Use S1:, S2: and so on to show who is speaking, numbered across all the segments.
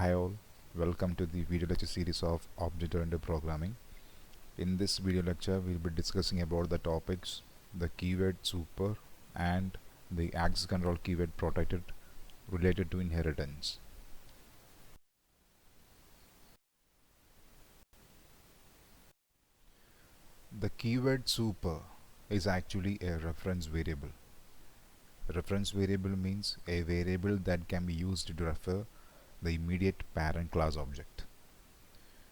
S1: Hi all, welcome to the video lecture series of Object-Oriented Programming. In this video lecture, we'll be discussing about the topics, the keyword super and the access control keyword protected related to inheritance. The keyword super is actually a reference variable. A reference variable means a variable that can be used to refer the immediate parent class object.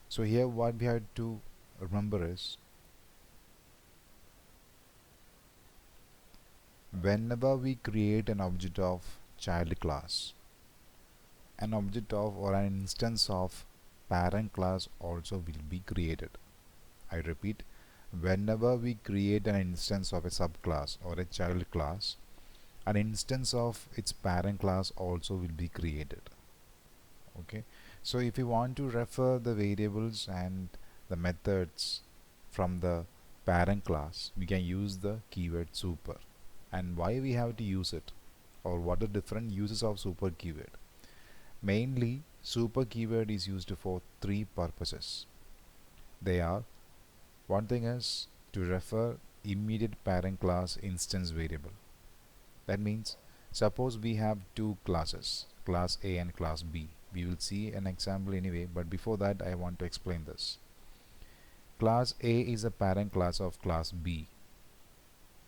S1: So here what we have to remember is whenever we create an object of child class, an object of or an instance of parent class also will be created. I repeat, whenever we create an instance of a subclass or a child class, an instance of its parent class also will be created. Okay, so if you want to refer the variables and the methods from the parent class, we can use the keyword super. And why we have to use it, or what are different uses of super keyword? Mainly, super keyword is used for three purposes. They are, one thing is to refer immediate parent class instance variable. That means suppose we have two classes, class A and class B. We will see an example anyway, but before that I want to explain this. Class A is a parent class of class B,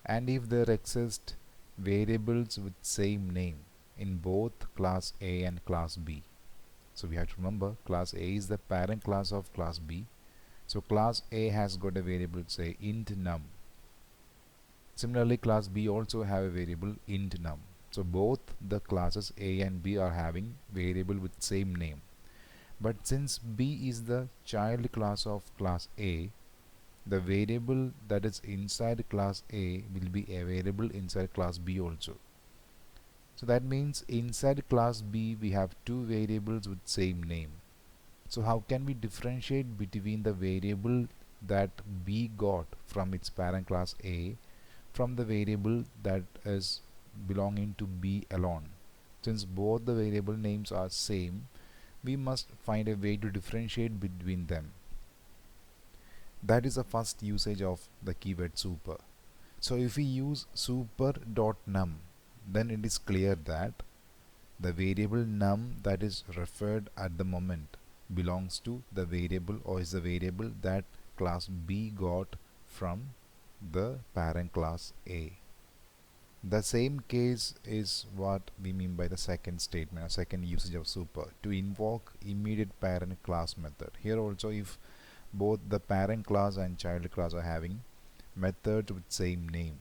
S1: and if there exist variables with same name in both class A and class B. So we have to remember class A is the parent class of class B. So class A has got a variable say int num. Similarly, class B also have a variable int num. So both the classes A and B are having variable with same name. But since B is the child class of class A, the variable that is inside class A will be available inside class B also. So that means inside class B we have two variables with same name. So how can we differentiate between the variable that B got from its parent class A from the variable that is belonging to B alone? Since both the variable names are same, we must find a way to differentiate between them. That is the first usage of the keyword super. So if we use super.num, then it is clear that the variable num that is referred at the moment belongs to the variable or is the variable that class B got from the parent class A. The same case is what we mean by the second statement or second usage of super, to invoke immediate parent class method. Here also, if both the parent class and child class are having methods with same name,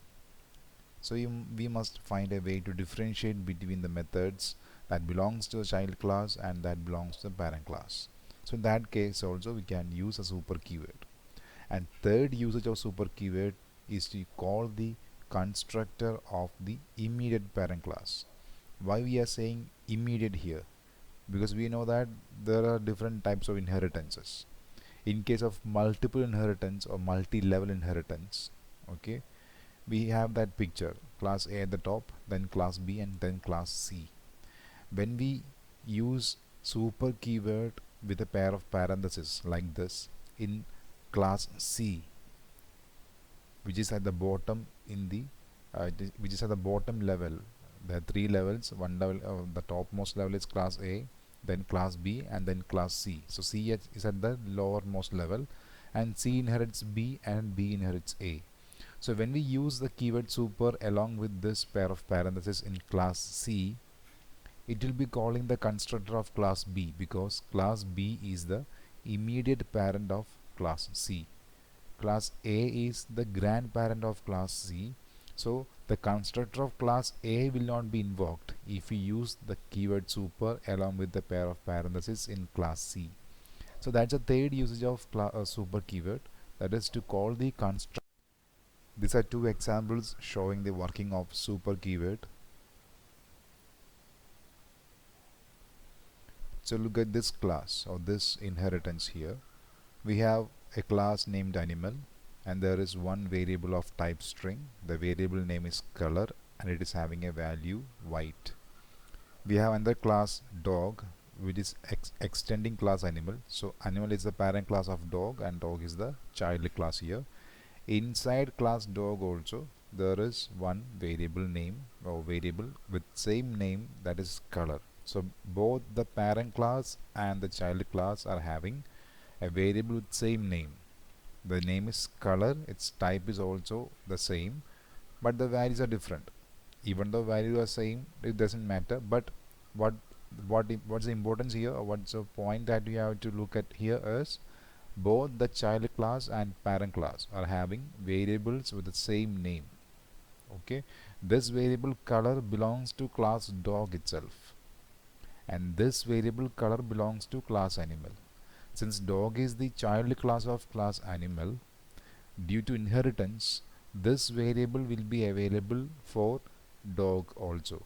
S1: so we must find a way to differentiate between the methods that belongs to the child class and that belongs to the parent class. So in that case also we can use a super keyword. And third usage of super keyword is to call the constructor of the immediate parent class. Why we are saying immediate here? Because we know that there are different types of inheritances. In case of multiple inheritance or multi-level inheritance, okay, we have that picture, class A at the top, then class B, and then class C. When we use super keyword with a pair of parentheses like this in class C, which is at the bottom in the which is at the bottom level, there are three levels. One level, the topmost level is class A, then class B, and then class C. So C is at the lowermost level, and C inherits B and B inherits A. So when we use the keyword super along with this pair of parentheses in class C, it will be calling the constructor of class B, because class B is the immediate parent of class C. Class A is the grandparent of class C. So the constructor of class A will not be invoked if we use the keyword super along with the pair of parentheses in class C. So that's a third usage of super keyword, that is to call the constructor. These are two examples showing the working of super keyword. So look at this class or this inheritance here. We have a class named animal, and there is one variable of type string. The variable name is color and it is having a value white. We have another class dog which is extending class animal. So animal is the parent class of dog and dog is the child class here. Inside class dog also there is one variable name or variable with same name, that is color. So both the parent class and the child class are having a variable with same name. The name is color, its type is also the same, but the values are different. Even though values are same, it doesn't matter. But what what's the importance here, or what's the point that we have to look at here is both the child class and parent class are having variables with the same name. Okay, this variable color belongs to class dog itself, and this variable color belongs to class animal. Since dog is the child class of class animal, due to inheritance, this variable will be available for dog also.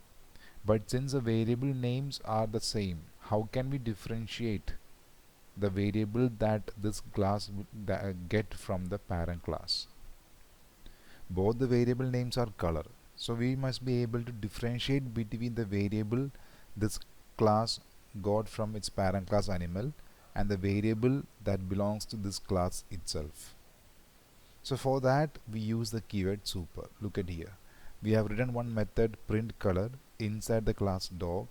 S1: But since the variable names are the same, how can we differentiate the variable that this class would get from the parent class? Both the variable names are color, so we must be able to differentiate between the variable this class got from its parent class animal and the variable that belongs to this class itself. So for that we use the keyword super. Look at here, we have written one method print color inside the class dog,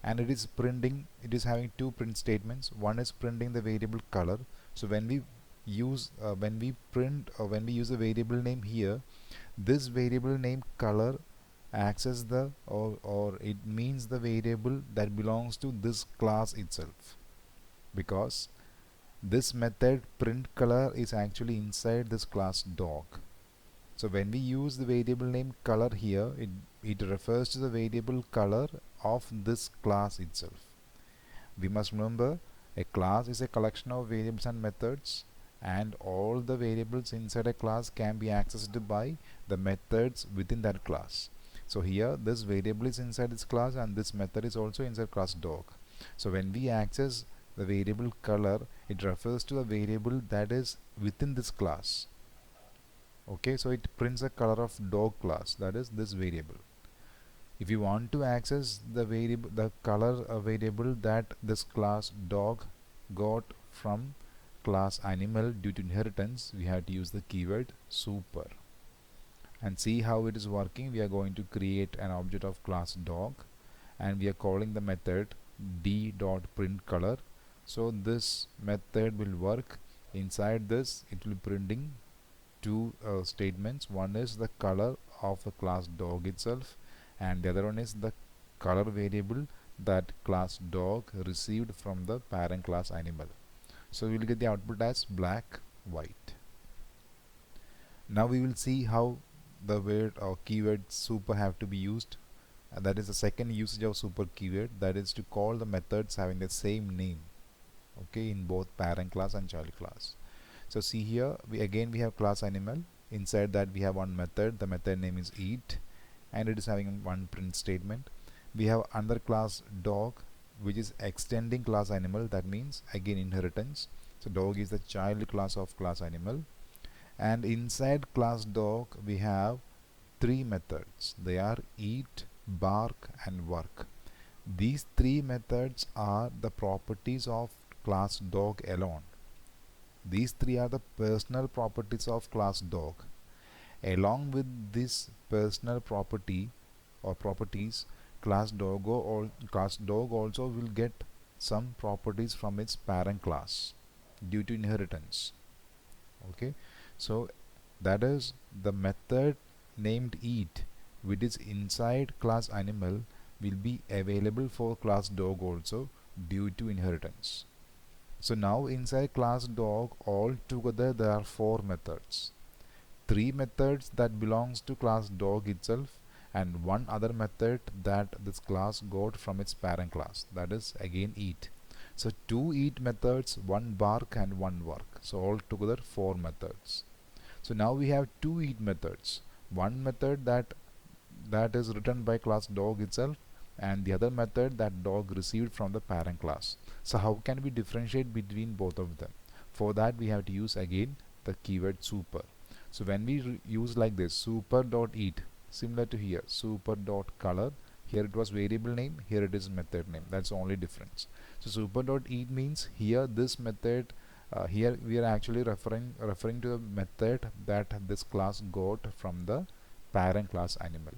S1: and it is having two print statements. One is printing the variable color. So when we use when we use the variable name here, this variable name color access the or it means the variable that belongs to this class itself, because this method print color is actually inside this class dog. So when we use the variable name color here, it refers to the variable color of this class itself. We must remember, a class is a collection of variables and methods, and all the variables inside a class can be accessed by the methods within that class. So here this variable is inside this class and this method is also inside class dog. So when we access the variable color, it refers to the variable that is within this class. Okay, so it prints a color of dog class, that is this variable. If you want to access the variable, the color variable that this class dog got from class animal due to inheritance, we have to use the keyword super. And see how it is working. We are going to create an object of class dog, and we are calling the method d.printColor. So this method will work. Inside this, it will be printing two statements. One is the color of the class dog itself, and the other one is the color variable that class dog received from the parent class animal. So we will get the output as black, white. Now we will see how the word or keyword super have to be used. That is the second usage of super keyword, that is to call the methods having the same name, okay, in both parent class and child class. So see here, we have class animal. Inside that we have one method, the method name is eat, and it is having one print statement. We have another class dog, which is extending class animal, that means again inheritance. So dog is the child class of class animal, and inside class dog we have three methods. They are eat, bark and work. These three methods are the properties of class dog alone. These three are the personal properties of class dog. Along with this personal property or properties, class dog also will get some properties from its parent class due to inheritance. Okay, so that is the method named eat, which is inside class animal, will be available for class dog also due to inheritance. So now inside class dog altogether there are four methods. Three methods that belongs to class dog itself, and one other method that this class got from its parent class, that is again eat. So two eat methods, one bark and one work. So altogether four methods. So now we have two eat methods. One method that is written by class dog itself, and the other method that dog received from the parent class. So how can we differentiate between both of them? For that we have to use again the keyword super. So when we use like this, super.eat, similar to here, super.color, Here it was variable name, here it is method name. That's the only difference. So super.eat means here this method, here we are actually referring to the method that this class got from the parent class animal.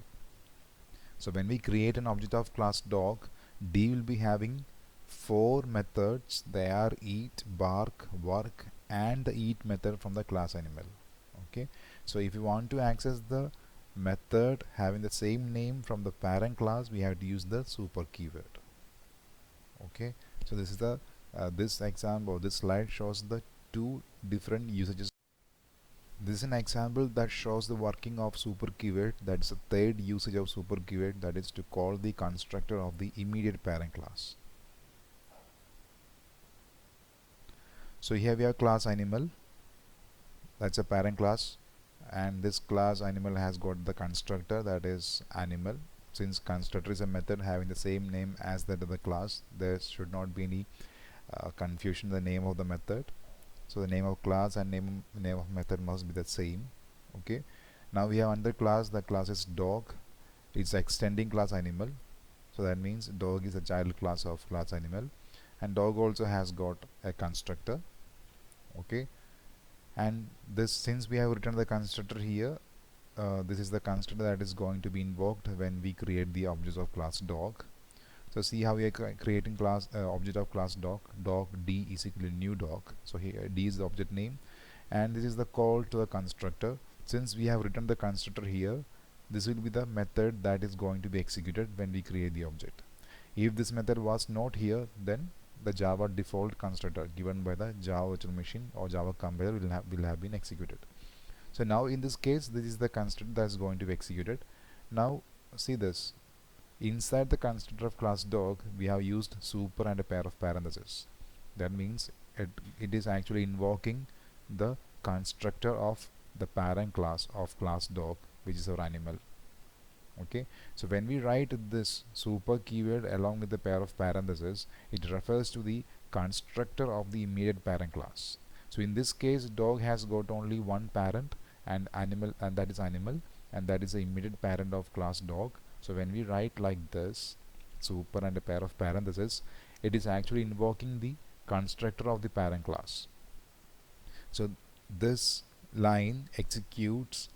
S1: So when we create an object of class dog, D will be having four methods. They are eat, bark, work, and the eat method from the class animal. Okay, so if you want to access the method having the same name from the parent class, we have to use the super keyword. Okay, so this is the this example, this slide shows the two different usages. This is an example that shows the working of super keyword. That is the third usage of super keyword, that is to call the constructor of the immediate parent class. So here we have class animal, that's a parent class, and this class animal has got the constructor, that is animal. Since constructor is a method having the same name as that of the class, there should not be any confusion in the name of the method. So the name of class and name of method must be the same. Okay, now we have another class. The class is dog. It's extending class animal, so that means dog is a child class of class animal, and dog also has got a constructor. Okay, and this, since we have written the constructor here, this is the constructor that is going to be invoked when we create the objects of class dog. So see how we are creating class object of class dog. Dog D is equal to new dog. So here D is the object name, and this is the call to the constructor. Since we have written the constructor here, this will be the method that is going to be executed when we create the object. If this method was not here, then the Java default constructor given by the Java virtual machine or Java compiler will have been executed. So now in this case, this is the constructor that is going to be executed. Now see this. Inside the constructor of class dog, we have used super and a pair of parentheses. That means it is actually invoking the constructor of the parent class of class dog, which is our animal. Okay, so when we write this super keyword along with the pair of parentheses, it refers to the constructor of the immediate parent class. So in this case, dog has got only one parent, and animal, and that is animal, and that is the immediate parent of class dog. So when we write like this, super and a pair of parentheses, it is actually invoking the constructor of the parent class. So this line executes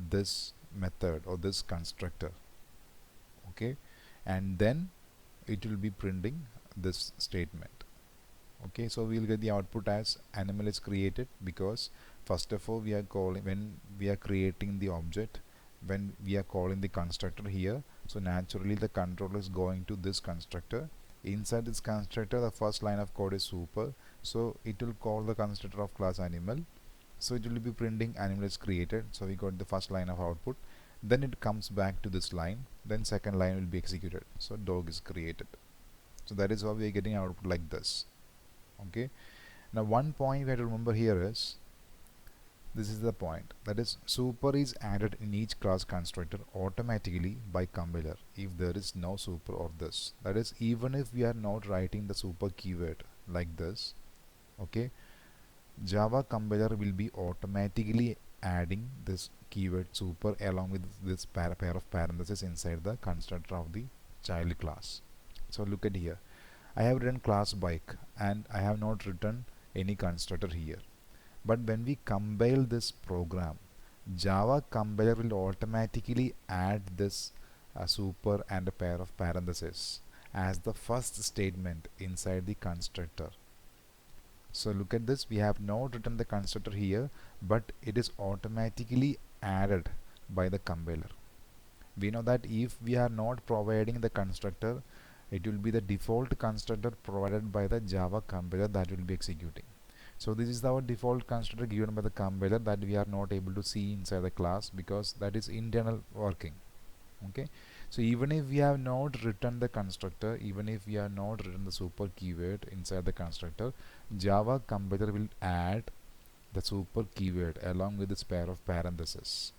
S1: this method or this constructor. Okay, and then it will be printing this statement. Okay, so we will get the output as animal is created, because first of all we are calling, when we are creating the object, when we are calling the constructor here, so naturally the controller is going to this constructor. Inside this constructor, the first line of code is super, so it will call the constructor of class animal. So it will be printing animal is created. So we got the first line of output, then it comes back to this line, then second line will be executed, so dog is created. So that is how we are getting output like this. Okay, now one point we have to remember here is, this is the point, that is super is added in each class constructor automatically by compiler if there is no super or this. That is, even if we are not writing the super keyword like this, okay, Java compiler will be automatically adding this keyword super along with this pair of parentheses inside the constructor of the child class. So look at here, I have written class bike and I have not written any constructor here. But when we compile this program, Java compiler will automatically add this super and a pair of parentheses as the first statement inside the constructor. So look at this, we have not written the constructor here, but it is automatically added by the compiler. We know that if we are not providing the constructor, it will be the default constructor provided by the Java compiler that will be executing. So this is our default constructor given by the compiler that we are not able to see inside the class, because that is internal working. Okay, so even if we have not written the constructor, even if we have not written the super keyword inside the constructor, Java compiler will add the super keyword along with this pair of parentheses,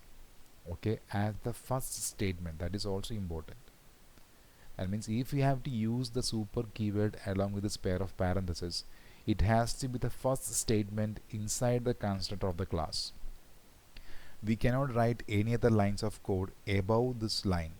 S1: okay, as the first statement. That is also important. That means if we have to use the super keyword along with this pair of parentheses, it has to be the first statement inside the constructor of the class. We cannot write any other lines of code above this line.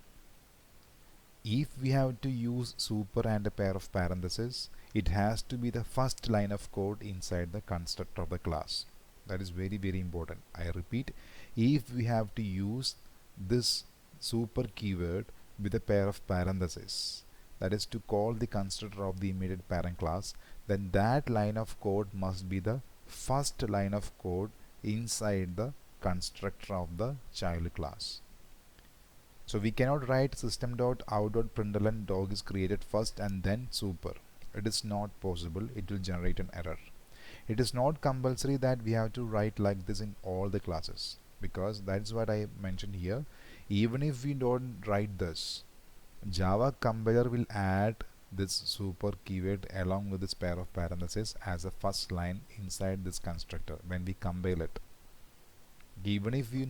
S1: If we have to use super and a pair of parentheses, it has to be the first line of code inside the constructor of the class. That is very very important. I repeat, if we have to use this super keyword with a pair of parentheses, that is to call the constructor of the immediate parent class, then that line of code must be the first line of code inside the constructor of the child class. So we cannot write system.out.println dog is created first and then super. It is not possible. It will generate an error. It is not compulsory that we have to write like this in all the classes, because that's what I mentioned here. Even if we don't write this, Java compiler will add this super keyword along with this pair of parentheses as a first line inside this constructor when we compile it. Even if you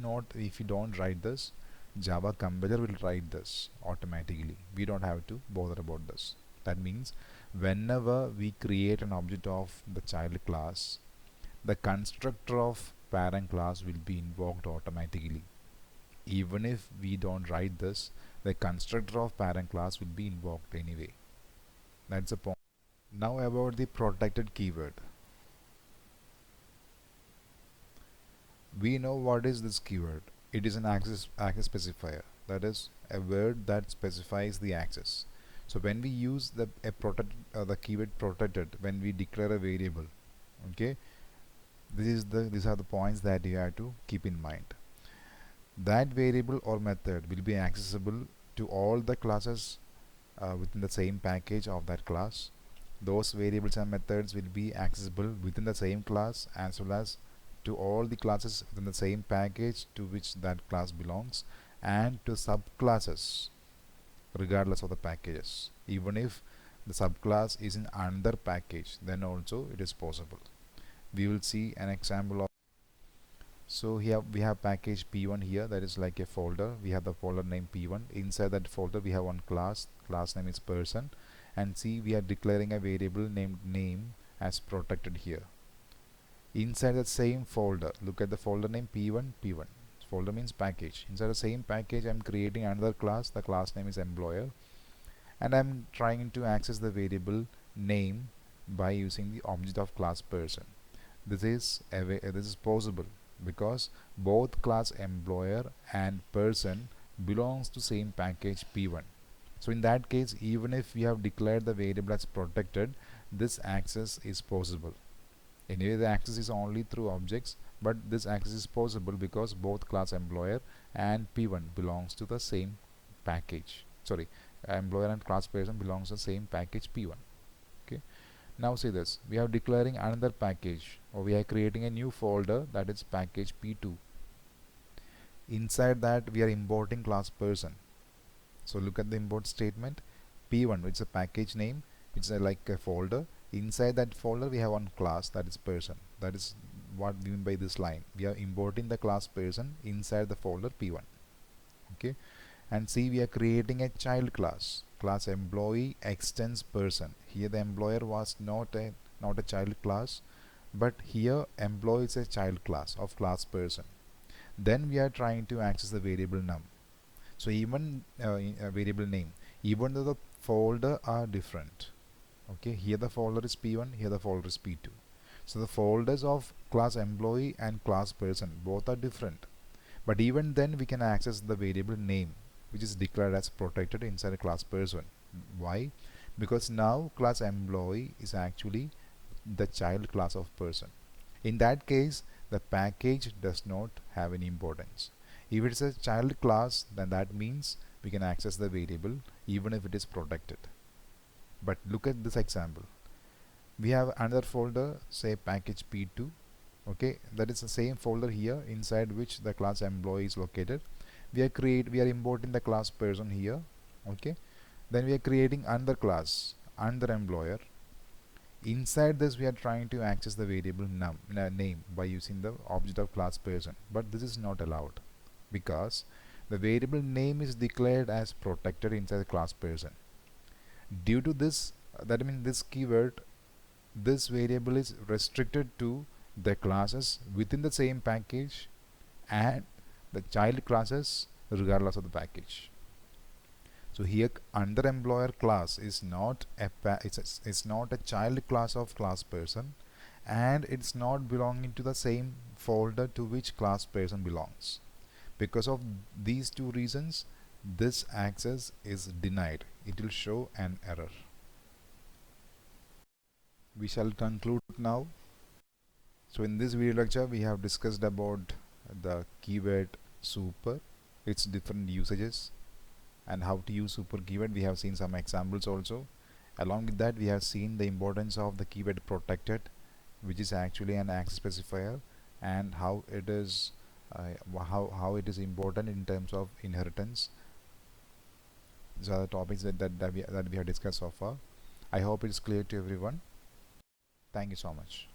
S1: don't write this, Java compiler will write this automatically. We don't have to bother about this. That means whenever we create an object of the child class, the constructor of parent class will be invoked automatically. Even if we don't write this, the constructor of parent class will be invoked anyway. That's the point. Now about the protected keyword. We know what is this keyword. It is an access specifier. That is a word that specifies the access. So when we use the keyword protected when we declare a variable, okay, these are the points that you have to keep in mind. That variable or method will be accessible to all the classes within the same package of that class. Those variables and methods will be accessible within the same class as well as to all the classes within the same package to which that class belongs, and to subclasses regardless of the packages. Even if the subclass is in another package, then also it is possible. We will see an example of. So here we have package p1 here, that is like a folder. We have the folder name p1. Inside that folder we have one class name is person, and see, we are declaring a variable named name as protected here. Inside the same folder, look at the folder name p1. Folder means package. Inside the same package I'm creating another class. The class name is employer, and I'm trying to access the variable name by using the object of class person. This is possible because both class employer and person belongs to same package p1. So in that case, even if we have declared the variable as protected, this access is possible. Anyway, the access is only through objects, but this access is possible because both class employer and p1 belongs to the same package. Sorry, employer and class person belongs to the same package p1. Okay. Now see this, we are declaring another package, or we are creating a new folder, that is package p2. Inside that we are importing class person. So look at the import statement. p1, which is a package name, it's like a folder. Inside that folder we have one class, that is person. That is what we mean by this line. We are importing the class person inside the folder p1. Okay. And see, we are creating a child class employee extends person. Here the employer was not a child class, but here employee is a child class of class person. Then we are trying to access the variable num. So even variable name, even though the folder are different, okay, here the folder is p1, here the folder is p2. So the folders of class employee and class person both are different, but even then we can access the variable name, which is declared as protected inside a class person. Why? Because now class employee is actually the child class of person. In that case, the package does not have any importance. If it is a child class, then that means we can access the variable even if it is protected. But look at this example. We have another folder, say package p2. Okay, that is the same folder here inside which the class employee is located. We are importing the class person here. Okay, then we are creating another class, another employer. Inside this we are trying to access the variable name by using the object of class person, but this is not allowed because the variable name is declared as protected inside the class person. Due to this, that means this keyword, this variable is restricted to the classes within the same package and the child classes regardless of the package. So here under employer class is not it's not a child class of class person, and it's not belonging to the same folder to which class person belongs. Because of these two reasons, this access is denied. It will show an error. We shall conclude now. So in this video lecture we have discussed about the keyword super, its different usages, and how to use super keyword. We have seen some examples also. Along with that, we have seen the importance of the keyword protected, which is actually an access specifier, and how it is how it is important in terms of inheritance. These are the topics that we have discussed so far. I hope it is clear to everyone. Thank you so much.